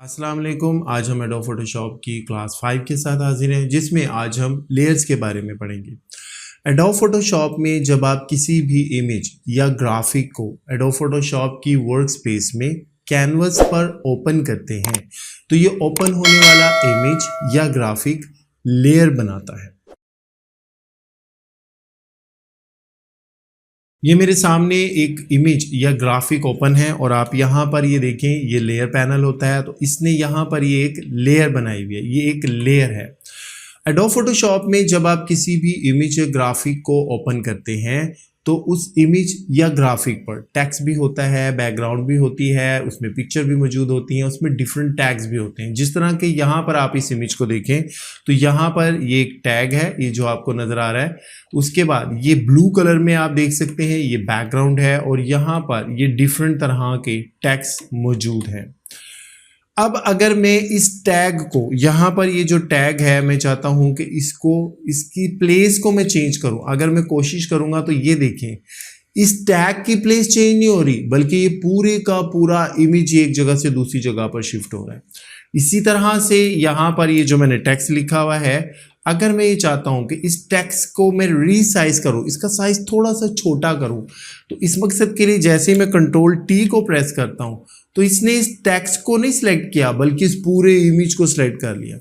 अस्सलाम वालेकुम। आज हम एडोब फोटोशॉप की क्लास 5 के साथ हाजिर हैं, जिसमें आज हम लेयर्स के बारे में पढ़ेंगे। एडोब फोटोशॉप में जब आप किसी भी इमेज या ग्राफिक को एडोब फोटोशॉप की वर्क स्पेस में कैनवस पर ओपन करते हैं तो ये ओपन होने वाला इमेज या ग्राफिक लेयर बनाता है। ये मेरे सामने एक इमेज या ग्राफिक ओपन है और आप यहाँ पर ये देखें, ये लेयर पैनल होता है तो इसने यहाँ पर ये एक लेयर बनाई हुई है, ये एक लेयर है। एडोब फोटोशॉप में जब आप किसी भी इमेज या ग्राफिक को ओपन करते हैं तो उस इमेज या ग्राफिक पर टेक्स्ट भी होता है, बैकग्राउंड भी होती है, उसमें पिक्चर भी मौजूद होती है, उसमें डिफरेंट टैग्स भी होते हैं। जिस तरह के यहाँ पर आप इस इमेज को देखें तो यहाँ पर ये एक टैग है, ये जो आपको नजर आ रहा है। उसके बाद ये ब्लू कलर में आप देख सकते हैं, ये बैकग्राउंड है और यहाँ पर ये डिफरेंट तरह के टैग्स मौजूद हैं। अब अगर मैं इस टैग को यहाँ पर ये जो टैग है, मैं चाहता हूं कि इसकी प्लेस को मैं चेंज करूं। अगर मैं कोशिश करूंगा तो ये देखें, इस टैग की प्लेस चेंज नहीं हो रही, बल्कि ये पूरे का पूरा इमेज एक जगह से दूसरी जगह पर शिफ्ट हो रहा है। इसी तरह से यहाँ पर ये जो मैंने टेक्स्ट लिखा हुआ है, अगर मैं ये चाहता हूं कि इस टेक्स्ट को मैं रीसाइज करूं, इसका साइज थोड़ा सा छोटा करूं, तो इस मकसद के लिए जैसे ही मैं कंट्रोल टी को प्रेस करता हूं तो इसने इस टेक्स्ट को नहीं सिलेक्ट किया बल्कि इस पूरे इमेज को सिलेक्ट कर लिया।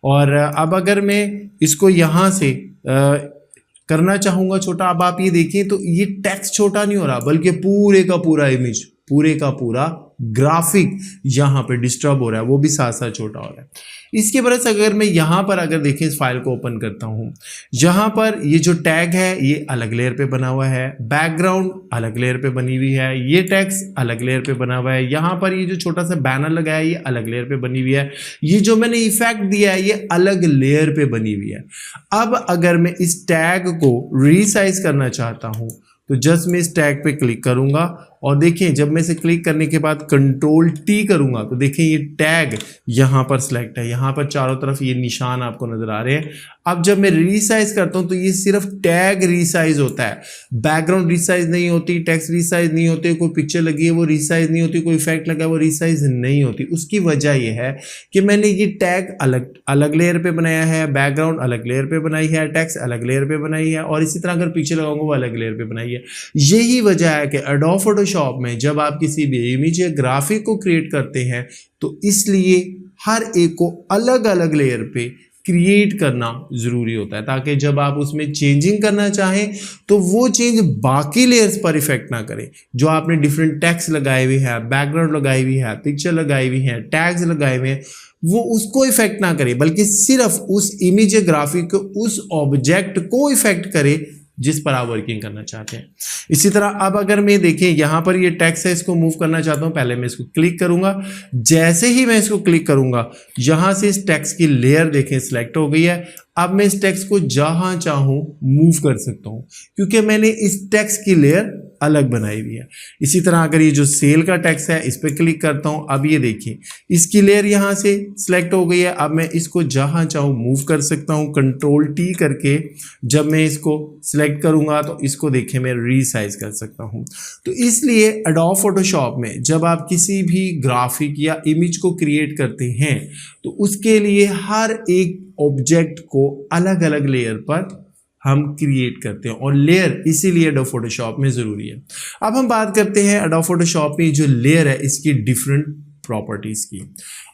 और अब अगर मैं इसको यहाँ से करना चाहूँगा छोटा, अब आप ये देखें तो ये टेक्स्ट छोटा नहीं हो रहा बल्कि पूरे का पूरा इमेज, पूरे का पूरा ग्राफिक यहाँ पे डिस्टर्ब हो रहा है, वो भी साथ साथ छोटा हो रहा है। इसके बरस अगर मैं यहाँ पर अगर देखें, इस फाइल को ओपन करता हूँ, यहाँ पर ये जो टैग है ये अलग लेयर पे बना हुआ है, बैकग्राउंड अलग लेयर पे बनी हुई है, ये टेक्स्ट अलग लेयर पे बना हुआ है, यहाँ पर ये जो छोटा सा बैनर लगाया है ये अलग लेयर पे बनी हुई है, ये जो मैंने इफेक्ट दिया है ये अलग लेयर पे बनी हुई है। अब अगर मैं इस टैग को रीसाइज करना चाहता हूँ तो जस्ट मैं इस टैग पे क्लिक करूंगा और देखें, जब मैं इसे क्लिक करने के बाद कंट्रोल टी करूंगा तो देखें ये टैग यहाँ पर सिलेक्ट है, यहाँ पर चारों तरफ ये निशान आपको नजर आ रहे हैं। अब जब मैं रीसाइज करता हूं तो ये सिर्फ टैग रीसाइज होता है, बैकग्राउंड रीसाइज नहीं होती, टेक्स्ट रीसाइज नहीं होते, कोई पिक्चर लगी है वो रीसाइज नहीं होती, कोई इफेक्ट लगा है वो रीसाइज नहीं होती। उसकी वजह यह है कि मैंने ये टैग अलग अलग लेयर पे बनाया है, बैकग्राउंड अलग लेयर पे बनाई है, टेक्स्ट अलग लेयर पे बनाई है और इसी तरह अगर पिक्चर लगाऊंगा वो अलग लेयर पे बनाई है। यही वजह है कि एडोब फोटोशॉप में जब आप किसी भी इमेज या ग्राफिक को क्रिएट करते हैं तो इसलिए हर एक को अलग अलग लेयर पे क्रिएट करना जरूरी होता है, ताकि जब आप उसमें चेंजिंग करना चाहें तो वो चेंज बाकी लेयर्स पर इफेक्ट ना करे। जो आपने डिफरेंट टेक्स्ट लगाए हुए हैं, बैकग्राउंड लगाई हुई है, पिक्चर लगाई हुई है, टैग्स लगाए हुए हैं, वो उसको इफेक्ट ना करे बल्कि सिर्फ उस इमेज या ग्राफिक को, उस ऑब्जेक्ट को इफेक्ट करे जिस पर आप वर्किंग करना चाहते हैं। इसी तरह अब अगर मैं देखें यहाँ पर ये टेक्स्ट है, इसको मूव करना चाहता हूँ, पहले मैं इसको क्लिक करूंगा। जैसे ही मैं इसको क्लिक करूंगा यहाँ से इस टेक्स्ट की लेयर देखें सिलेक्ट हो गई है। अब मैं इस टेक्स्ट को जहां चाहूं मूव कर सकता हूं क्योंकि मैंने इस टेक्स्ट की लेयर अलग बनाई हुई है। इसी तरह अगर ये जो सेल का टेक्स्ट है इस पर क्लिक करता हूं, अब ये देखिए इसकी लेयर यहां से सिलेक्ट हो गई है। अब मैं इसको जहां चाहूं मूव कर सकता हूं कंट्रोल टी करके। जब मैं इसको सिलेक्ट करूंगा तो इसको देखें मैं रीसाइज कर सकता हूं। तो इसलिए एडोब फोटोशॉप में जब आप किसी भी ग्राफिक या इमेज को क्रिएट करते हैं तो उसके लिए हर एक ऑब्जेक्ट को अलग अलग लेयर पर हम क्रिएट करते हैं और लेयर इसीलिए एडोब फोटोशॉप में जरूरी है। अब हम बात करते हैं एडोब फोटोशॉप में जो लेयर है इसकी डिफरेंट प्रॉपर्टीज की।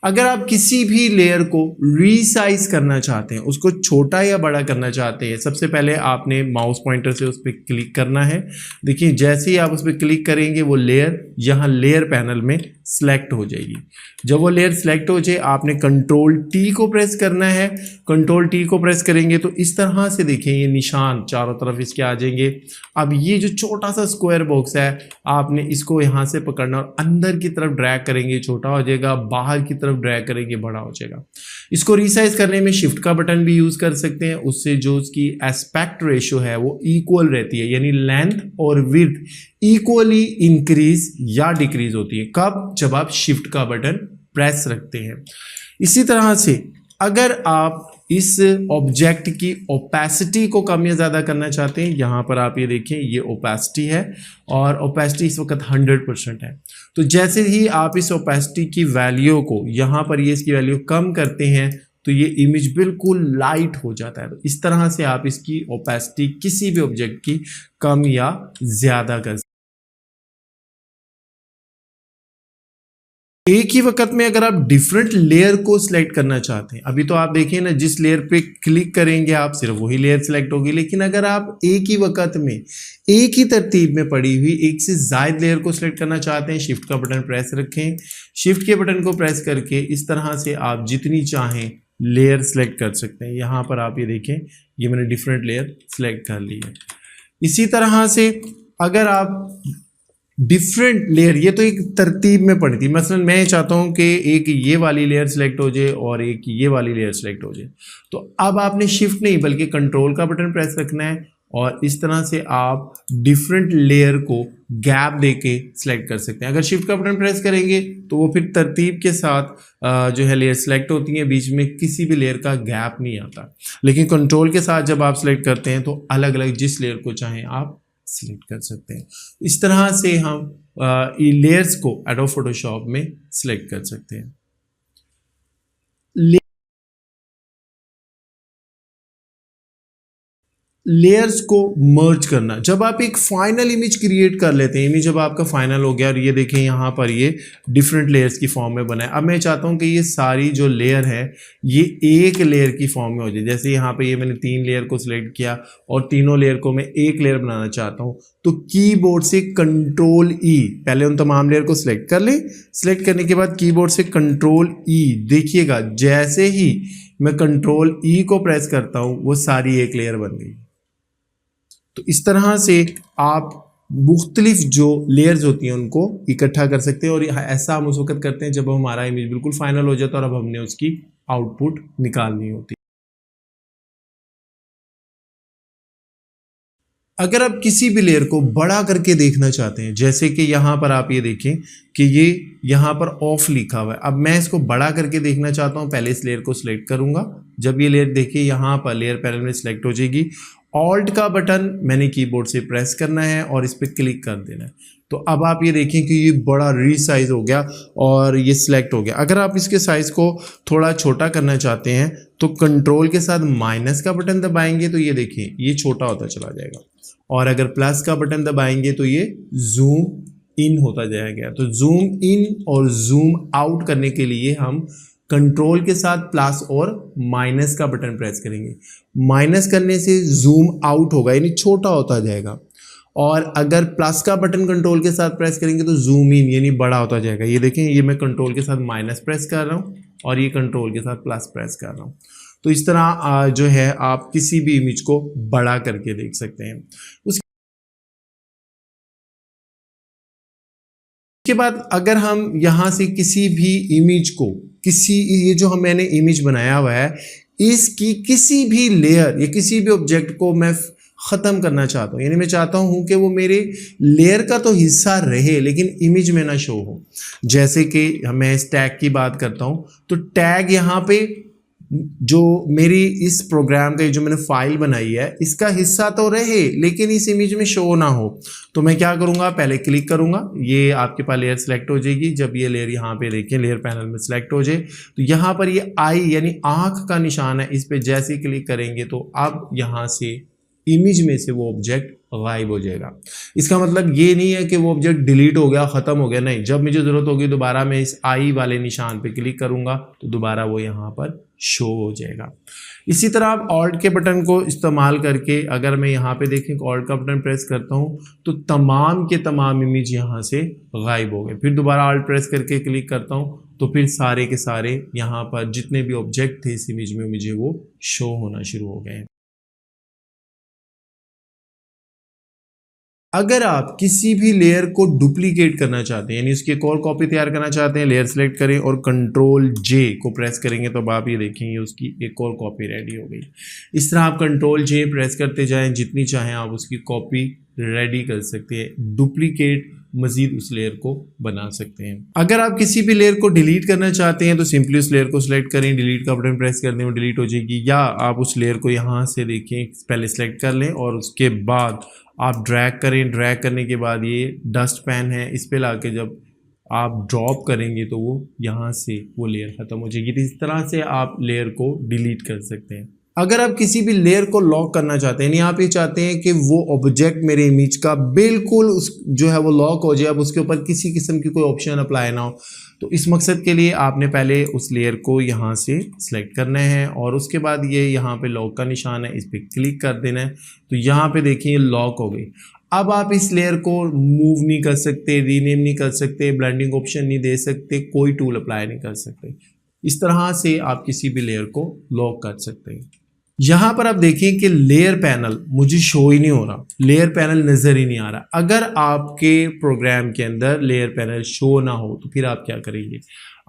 अगर आप किसी भी लेयर को रीसाइज करना चाहते हैं, उसको छोटा या बड़ा करना चाहते हैं, सबसे पहले आपने माउस पॉइंटर से उस पर क्लिक करना है। देखिए जैसे ही आप उस पर क्लिक करेंगे वो लेयर यहाँ लेयर पैनल में सिलेक्ट हो जाएगी। जब वो लेयर सिलेक्ट हो जाए आपने कंट्रोल टी को प्रेस करना है। कंट्रोल टी को प्रेस करेंगे तो इस तरह से देखें ये निशान चारों तरफ इसके आ जाएंगे। अब ये जो छोटा सा स्क्वायर बॉक्स है आपने इसको यहाँ से पकड़ना और अंदर की तरफ ड्रैग करेंगे छोटा हो जाएगा, बाहर की तरफ ड्रैग करेंगे बड़ा हो जाएगा। इसको रिसाइज करने में शिफ्ट का बटन भी यूज कर सकते हैं, उससे जो उसकी एस्पेक्ट रेशियो है वो इक्वल रहती है, यानी लेंथ और विड्थ इक्वली इंक्रीज या डिक्रीज होती है। कब? जब आप शिफ्ट का बटन प्रेस रखते हैं। इसी तरह से अगर आप इस ऑब्जेक्ट की ओपेसिटी को कम या ज़्यादा करना चाहते हैं, यहाँ पर आप ये देखें, ये ओपेसिटी है और ओपेसिटी इस वक्त 100% है। तो जैसे ही आप इस ओपेसिटी की वैल्यू को यहाँ पर ये इसकी वैल्यू कम करते हैं तो ये इमेज बिल्कुल लाइट हो जाता है। तो इस तरह से आप इसकी ओपेसिटी किसी भी ऑब्जेक्ट की कम या ज़्यादा कर सकते हैं। एक ही वक्त में अगर आप डिफरेंट लेयर को सिलेक्ट करना चाहते हैं, अभी तो आप देखिए ना, जिस लेयर पे क्लिक करेंगे आप सिर्फ वही लेयर सिलेक्ट होगी, लेकिन अगर आप एक ही वक्त में एक ही तरतीब में पड़ी हुई एक से ज़ायद लेयर को सिलेक्ट करना चाहते हैं, शिफ्ट का बटन प्रेस रखें, शिफ्ट के बटन को प्रेस करके इस तरह से आप जितनी चाहें लेयर सिलेक्ट कर सकते हैं। यहाँ पर आप ये देखें, ये मैंने डिफरेंट लेयर सिलेक्ट कर ली है। इसी तरह से अगर आप डिफरेंट लेयर, ये तो एक तरतीब में पड़ी थी, मसलन मैं चाहता हूं कि एक ये वाली लेयर सिलेक्ट हो जाए और एक ये वाली लेयर सिलेक्ट हो जाए, तो अब आपने शिफ्ट नहीं बल्कि कंट्रोल का बटन प्रेस रखना है और इस तरह से आप डिफरेंट लेयर को गैप देके सिलेक्ट कर सकते हैं। अगर शिफ्ट का बटन प्रेस करेंगे तो वो फिर तरतीब के साथ जो है लेयर सिलेक्ट होती है, बीच में किसी भी लेयर का गैप नहीं आता। लेकिन कंट्रोल के साथ जब आप सिलेक्ट करते हैं तो अलग अलग जिस लेयर को चाहें आप सिलेक्ट कर सकते हैं। इस तरह से हम लेयर्स को एडोब फोटोशॉप में सिलेक्ट कर सकते हैं। लेयर्स को मर्ज करना, जब आप एक फाइनल इमेज क्रिएट कर लेते हैं, इमेज जब आपका फाइनल हो गया और ये देखें यहाँ पर ये डिफरेंट लेयर्स की फॉर्म में बना है। अब मैं चाहता हूँ कि ये सारी जो लेयर है ये एक लेयर की फॉर्म में हो जाए। जैसे यहाँ पे ये मैंने 3 लेयर को सिलेक्ट किया और तीनों लेयर को मैं एक लेयर बनाना चाहता हूँ, तो कीबोर्ड से कंट्रोल ई, पहले उन तमाम लेयर को सिलेक्ट कर लें, सिलेक्ट करने के बाद कीबोर्ड से कंट्रोल ई, देखिएगा जैसे ही मैं कंट्रोल ई को प्रेस करता हूँ वो सारी एक लेयर बन गई। तो इस तरह से आप मुख्तलिफ जो लेयर्स होती हैं उनको इकट्ठा कर सकते हैं और ऐसा हम उस वक्त करते हैं जब हमारा इमेज बिल्कुल फाइनल हो जाता है और अब हमने उसकी आउटपुट निकालनी होती है। अगर आप किसी भी लेयर को बड़ा करके देखना चाहते हैं, जैसे कि यहाँ पर आप ये देखें कि ये यहाँ पर ऑफ लिखा हुआ है, अब मैं इसको बड़ा करके देखना चाहता हूँ, पहले इस लेयर को सिलेक्ट करूँगा। जब ये लेयर देखिए यहाँ पर लेयर पैनल में सिलेक्ट हो जाएगी, ऑल्ट का बटन मैंने कीबोर्ड से प्रेस करना है और इस पर क्लिक कर देना है। तो अब आप ये देखें कि ये बड़ा रीसाइज हो गया और ये सिलेक्ट हो गया। अगर आप इसके साइज़ को थोड़ा छोटा करना चाहते हैं तो कंट्रोल के साथ माइनस का बटन दबाएंगे तो ये देखिए ये छोटा होता चला जाएगा, और अगर प्लस का बटन दबाएंगे तो ये जूम इन होता जाएगा। तो जूम इन और जूम आउट करने के लिए हम कंट्रोल के साथ प्लस और माइनस का बटन प्रेस करेंगे। माइनस करने से जूम आउट होगा यानी छोटा होता जाएगा, और अगर प्लस का बटन कंट्रोल के साथ प्रेस करेंगे तो जूम इन यानी बड़ा होता जाएगा। ये देखें, ये मैं कंट्रोल के साथ माइनस प्रेस कर रहा हूँ और ये कंट्रोल के साथ प्लस प्रेस कर रहा हूँ। तो इस तरह जो है आप किसी भी इमेज को बड़ा करके देख सकते हैं। उसके बाद अगर हम यहाँ से किसी भी इमेज को, ये जो मैंने इमेज बनाया हुआ है इसकी किसी भी लेयर या किसी भी ऑब्जेक्ट को मैं ख़त्म करना चाहता हूँ, यानी मैं चाहता हूँ कि वो मेरे लेयर का तो हिस्सा रहे लेकिन इमेज में ना शो हो। जैसे कि मैं इस टैग की बात करता हूँ, तो टैग यहाँ पे जो मेरी इस प्रोग्राम का जो मैंने फाइल बनाई है इसका हिस्सा तो रहे लेकिन इस इमेज में शो ना हो। तो मैं क्या करूँगा, पहले क्लिक करूँगा, ये आपके पास लेयर सिलेक्ट हो जाएगी। जब ये लेयर यहाँ पे देखें लेयर पैनल में सिलेक्ट हो जाए तो यहाँ पर ये आई यानी आँख का निशान है, इस पर जैसे ही क्लिक करेंगे तो अब यहाँ से इमेज में से वो ऑब्जेक्ट गायब हो जाएगा। इसका मतलब ये नहीं है कि वो ऑब्जेक्ट डिलीट हो गया, ख़त्म हो गया, नहीं। जब मुझे ज़रूरत होगी दोबारा मैं इस आई वाले निशान पे क्लिक करूँगा तो दोबारा वो यहाँ पर शो हो जाएगा। इसी तरह आप ऑल्ट के बटन को इस्तेमाल करके अगर मैं यहाँ पे देखें ऑल्ट का बटन प्रेस करता हूँ तो तमाम के तमाम इमेज यहाँ से गायब हो गए। फिर दोबारा ऑल्ट प्रेस करके क्लिक करता हूँ तो फिर सारे के सारे यहाँ पर जितने भी ऑब्जेक्ट थे इस इमेज में मुझे वो शो होना शुरू हो गए। अगर आप किसी भी लेयर को डुप्लीकेट करना चाहते हैं यानी उसकी एक और कॉपी तैयार करना चाहते हैं, लेयर सेलेक्ट करें और कंट्रोल जे को प्रेस करेंगे तो अब आप ये देखेंगे उसकी एक और कॉपी रेडी हो गई। इस तरह आप कंट्रोल जे प्रेस करते जाएं, जितनी चाहें आप उसकी कॉपी रेडी कर सकते हैं। डुप्लीकेट मजीद उस लेयर को बना सकते हैं। अगर आप किसी भी लेयर को डिलीट करना चाहते हैं तो सिंपली उस लेयर को सिलेक्ट करें, डिलीट का बटन प्रेस कर दें, वो डिलीट हो जाएगी। या आप उस लेयर को यहाँ से देखें, पहले सेलेक्ट कर लें और उसके बाद आप ड्रैग करें। ड्रैग करने के बाद ये डस्ट पैन है, इस पे लाके जब आप ड्रॉप करेंगे तो वो यहाँ से वो लेयर ख़त्म हो जाएगी। तो इस तरह से आप लेयर को डिलीट कर सकते हैं। अगर आप किसी भी लेयर को लॉक करना चाहते हैं, यानी आप ये चाहते हैं कि वो ऑब्जेक्ट मेरे इमेज का बिल्कुल उस जो है वो लॉक हो जाए, अब उसके ऊपर किसी किस्म की कोई ऑप्शन अप्लाई ना हो, तो इस मकसद के लिए आपने पहले उस लेयर को यहाँ से सिलेक्ट करना है और उसके बाद ये यहाँ पे लॉक का निशान है, इस पर क्लिक कर देना है। तो यहाँ पे देखिए लॉक हो गई। अब आप इस लेयर को मूव नहीं कर सकते, रीनेम नहीं कर सकते, ब्लेंडिंग ऑप्शन नहीं दे सकते, कोई टूल अप्लाई नहीं कर सकते। इस तरह से आप किसी भी लेयर को लॉक कर सकते हैं। यहाँ पर आप देखें कि लेयर पैनल मुझे शो ही नहीं हो रहा, लेयर पैनल नज़र ही नहीं आ रहा। अगर आपके प्रोग्राम के अंदर लेयर पैनल शो ना हो तो फिर आप क्या करेंगे,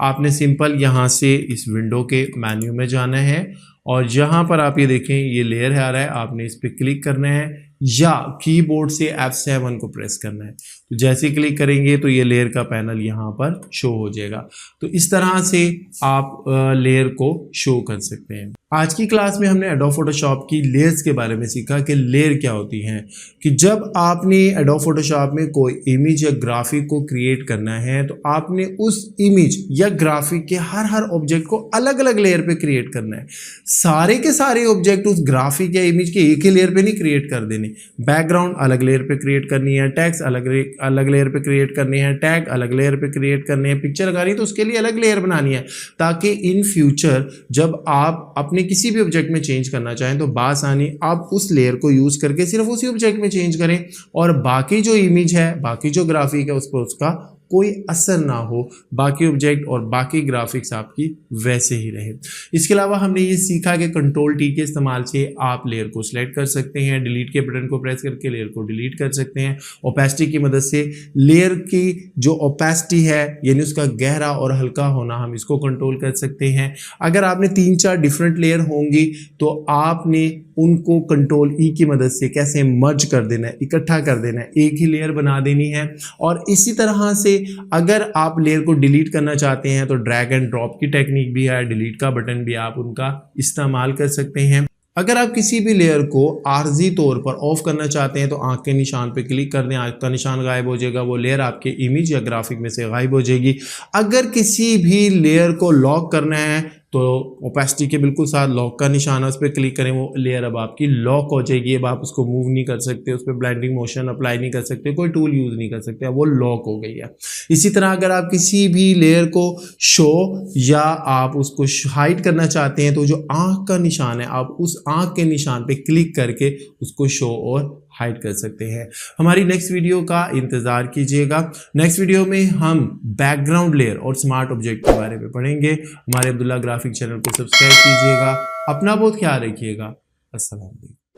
आपने सिंपल यहाँ से इस विंडो के मेन्यू में जाना है और जहाँ पर आप ये देखें ये लेयर है आ रहा है, आपने इस पर क्लिक करना है या कीबोर्ड से F7 को प्रेस करना है। तो जैसे ही क्लिक करेंगे तो ये लेयर का पैनल यहाँ पर शो हो जाएगा। तो इस तरह से आप लेयर को शो कर सकते हैं। आज की क्लास में हमने एडोब फोटोशॉप की लेयर्स के बारे में सीखा कि लेयर क्या होती हैं। कि जब आपने एडोब फोटोशॉप में कोई इमेज या ग्राफिक को क्रिएट करना है तो आपने उस इमेज या ग्राफिक के हर ऑब्जेक्ट को अलग अलग लेयर पे क्रिएट करना है। सारे के सारे ऑब्जेक्ट उस ग्राफिक या इमेज के एक ही लेयर पे नहीं क्रिएट कर देने। बैकग्राउंड अलग लेयर पे क्रिएट करनी है, टेक्स्ट अलग लेयर पे क्रिएट करनी है, टैग अलग लेयर पे क्रिएट करनी है, पिक्चर लगानी है तो उसके लिए अलग लेयर बनानी है, ताकि इन फ्यूचर जब आप अपने किसी भी ऑब्जेक्ट में चेंज करना चाहें तो बासानी आप उस लेयर को यूज करके सिर्फ उसी ऑब्जेक्ट में चेंज करें और बाकी जो इमेज है, बाकी जो ग्राफिक है उस पर उसका कोई असर ना हो, बाकी ऑब्जेक्ट और बाकी ग्राफिक्स आपकी वैसे ही रहे। इसके अलावा हमने ये सीखा कि कंट्रोल टी के इस्तेमाल से आप लेयर को सिलेक्ट कर सकते हैं, डिलीट के बटन को प्रेस करके लेयर को डिलीट कर सकते हैं। ओपेसिटी की मदद से लेयर की जो ओपेसिटी है यानी उसका गहरा और हल्का होना, हम इसको कंट्रोल कर सकते हैं। अगर आपने 3-4 डिफरेंट लेयर होंगी तो आपने उनको कंट्रोल ई की मदद से कैसे मर्ज कर देना है, इकट्ठा कर देना है, एक ही लेयर बना देनी है। और इसी तरह से अगर आप लेयर को डिलीट करना चाहते हैं तो ड्रैग एंड ड्रॉप की टेक्निक भी है, डिलीट का बटन भी आप उनका इस्तेमाल कर सकते हैं। अगर आप किसी भी लेयर को आर्जी तौर पर ऑफ करना चाहते हैं तो आंख के निशान पे क्लिक कर दें, आंख का निशान गायब हो जाएगा, वो लेयर आपके इमेज या ग्राफिक में से गायब हो जाएगी। अगर किसी भी लेयर को लॉक करना है तो ओपेसिटी के बिल्कुल साथ लॉक का निशान है, उस पर क्लिक करें, वो लेयर अब आपकी लॉक हो जाएगी। अब आप उसको मूव नहीं कर सकते, उस पर ब्लेंडिंग मोशन अप्लाई नहीं कर सकते, कोई टूल यूज़ नहीं कर सकते, वो लॉक हो गई है। इसी तरह अगर आप किसी भी लेयर को शो या आप उसको हाइड करना चाहते हैं तो जो आँख का निशान है आप उस आँख के निशान पर क्लिक करके उसको शो और हाइड कर सकते हैं। हमारी नेक्स्ट वीडियो का इंतज़ार कीजिएगा। नेक्स्ट वीडियो में हम बैकग्राउंड लेयर और स्मार्ट ऑब्जेक्ट के बारे में पढ़ेंगे। हमारे अब्दुल्ला ग्राफिक चैनल को सब्सक्राइब कीजिएगा। अपना बहुत ख्याल रखिएगा। अस्सलाम वालेकुम।